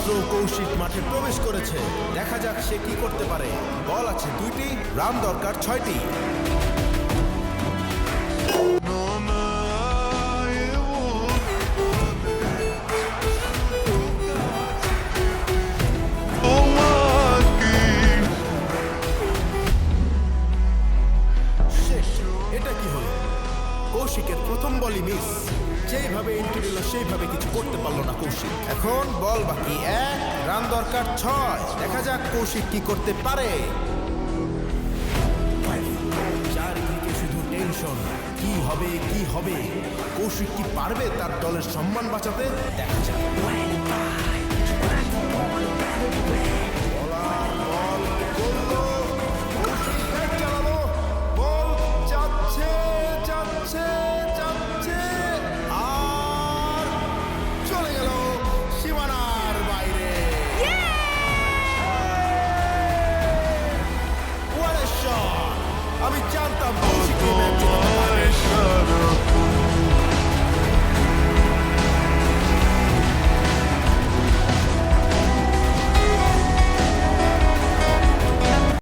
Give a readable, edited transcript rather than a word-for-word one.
মাত্র কৌশিক মাঠে প্রবেশ করেছে। দেখা যাক সে কি করতে পারে। বল আছে 2টি, রান দরকার 6টি। এটা কি হলো? কৌশিকের প্রথম বলই মিস। যেইভাবে এন্ট্রি দিল সেইভাবে কিছু করতে পারলো না কৌশিক। এখন বল বাকি 1, রান দরকার 6। দেখা যাক কৌশিক কি করতে পারে। চারিদিকে শুধু টেনশন, কি হবে কি হবে। কৌশিক কি পারবে তার দলের সম্মান বাঁচাতে? দেখা যাক।